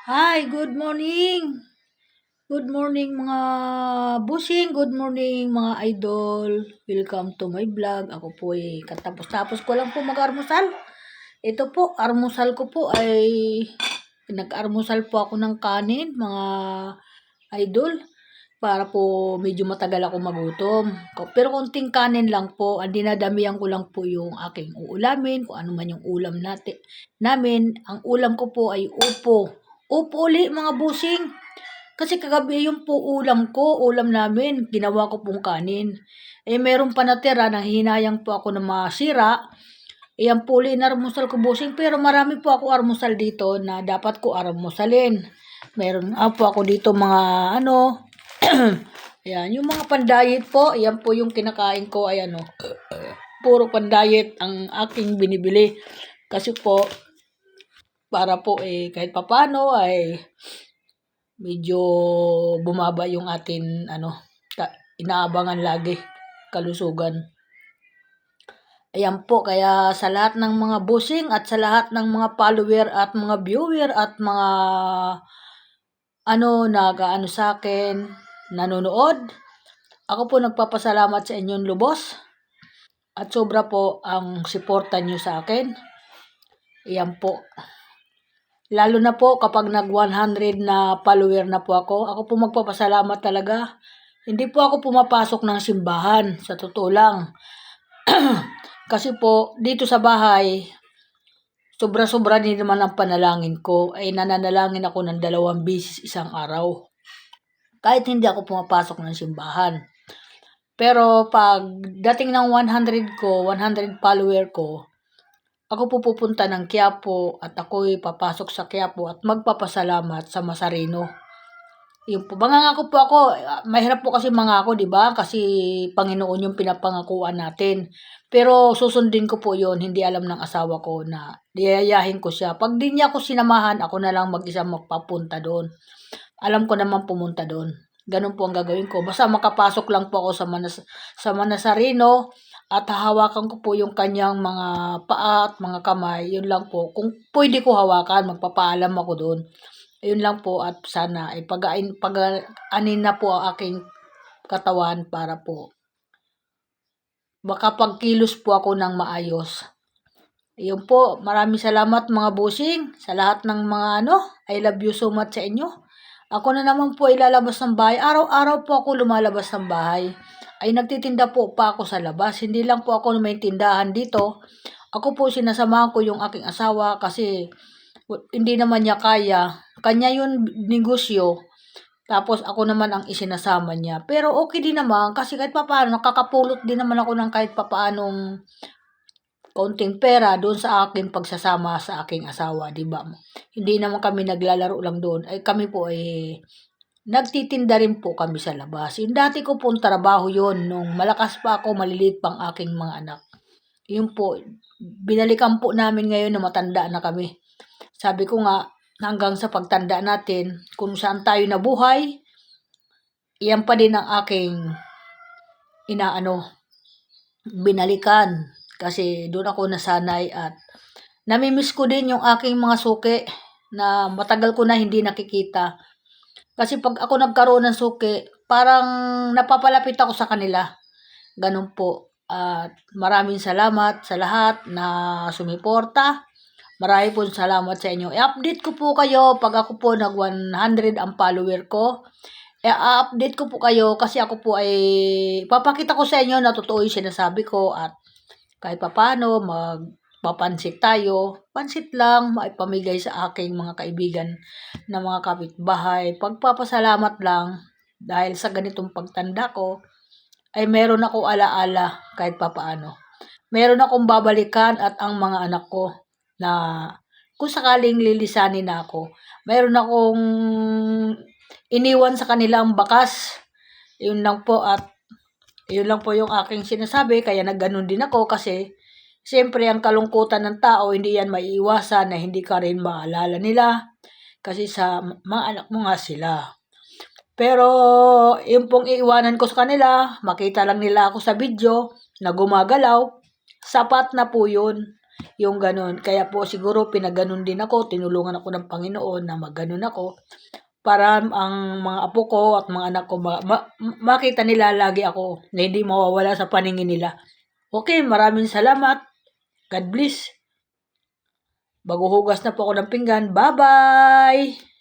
Hi, good morning. Good morning mga busing, good morning mga idol. Welcome to my vlog. Ako po ay katapos-tapos ko lang po mag-armusal. Ito po, armusal ko po ay nag-armusal po ako ng kanin mga idol para po medyo matagal ako magutom. Pero konting kanin lang po, ang dinadamihan ko lang po yung aking uulamin, kung ano man yung ulam namin. Ang ulam ko po ay upo. Upo uli mga busing. Kasi kagabi yung po ulam namin, ginawa ko pong kanin. Eh meron pa natira, nanghihinayang po ako na masira. Iyan po uli inarmusal ko busing, pero marami po ako armusal dito na dapat ko armusalin. Meron po ako dito mga ayan, yung mga pandayet po, ayan po yung kinakain ko, ay puro pandayet ang aking binibili. Kasi po, para po kahit papano ay medyo bumaba yung atin inaabangan lagi kalusugan. Ayan po, kaya sa lahat ng mga busing at sa lahat ng mga follower at mga viewer at mga nag-aano sa akin, nanonood, ako po nagpapasalamat sa inyong lubos at sobra po ang suporta nyo sa akin. Ayan po. Lalo na po kapag nag 100 na follower na po ako po magpapasalamat talaga. Hindi po ako pumapasok ng simbahan, sa totoo lang. Kasi po, dito sa bahay, sobra-sobra din naman ang panalangin ko. Ay nananalangin ako ng 2 beses isang araw. Kahit hindi ako pumapasok ng simbahan. Pero pag dating ng 100 ko, 100 follower ko, ako po pupunta ng Quiapo at ako'y papasok sa Quiapo at magpapasalamat sa Masarino. Yung po, mangangako po ako, mahirap po kasi mangako, di ba? Kasi Panginoon yung pinapangakuan natin. Pero susundin ko po yon, hindi alam ng asawa ko na yayayahin ko siya. Pag di niya ako sinamahan, ako na lang mag-isa magpapunta doon. Alam ko naman pumunta doon. Ganun po ang gagawin ko. Basta makapasok lang po ako sa Manasarino at hahawakan ko po yung kanyang mga paa at mga kamay. Yun lang po. Kung pwede ko hawakan, magpapaalam ako doon. Ayun lang po at sana ay pag-anin na po ang aking katawan para po makapagkilos po ako ng maayos. Ayun po, maraming salamat mga busing sa lahat ng mga I love you so much sa inyo. Ako na naman po ilalabas ng bahay. Araw-araw po ako lumalabas ng bahay. Ay nagtitinda po pa ako sa labas. Hindi lang po ako may tindahan dito. Ako po sinasamahan ko yung aking asawa kasi hindi naman niya kaya. Kanya yung negosyo. Tapos ako naman ang isinasama niya. Pero okay din naman kasi kahit papaano nakakapulot din naman ako ng kahit papaanong kaunting pera doon sa aking pagsasama sa aking asawa, 'di ba? Hindi naman kami naglalaro lang doon. Ay kami po nagtitinda rin po kami sa labas. Yung dati ko pong trabaho yon nung malakas pa ako, maliliit pang aking mga anak. Yun po, binalikan po namin ngayon na matanda na kami. Sabi ko nga, hanggang sa pagtanda natin, kung saan tayo nabuhay, iyan pa din ang aking inaano, binalikan. Kasi doon ako nasanay at namimiss ko din yung aking mga suki na matagal ko na hindi nakikita. Kasi pag ako nagkaroon ng suki, parang napapalapit ako sa kanila. Ganun po. At maraming salamat sa lahat na sumiporta. Marami po salamat sa inyo. I-update ko po kayo pag ako po nag 100 ang follower ko. I-update ko po kayo kasi ako po ay papakita ko sa inyo na totoo yung sinasabi ko at kahit papano magpapansit tayo. Pansit lang, maipamigay sa aking mga kaibigan na mga kapitbahay. Pagpapasalamat lang dahil sa ganitong pagtanda ko ay meron ako alaala kahit papaano. Meron akong babalikan at ang mga anak ko na kung sakaling lilisanin na ako, meron akong iniwan sa kanilang bakas. Yun lang po at yun lang po yung aking sinasabi kaya nagganon din ako kasi siyempre ang kalungkutan ng tao hindi yan maiiwasan na hindi ka rin maalala nila kasi sa mga anak mo nga sila. Pero yung pong iiwanan ko sa kanila, makita lang nila ako sa video na gumagalaw, sapat na po yun. Yung gano'n. Kaya po siguro pinaganon din ako, tinulungan ako ng Panginoon na magganon ako para ang mga apo ko at mga anak ko makita nila lagi ako na hindi mawawala sa paningin nila. Okay, maraming salamat. God bless. Maghuhugas na po ako ng pinggan. Bye-bye!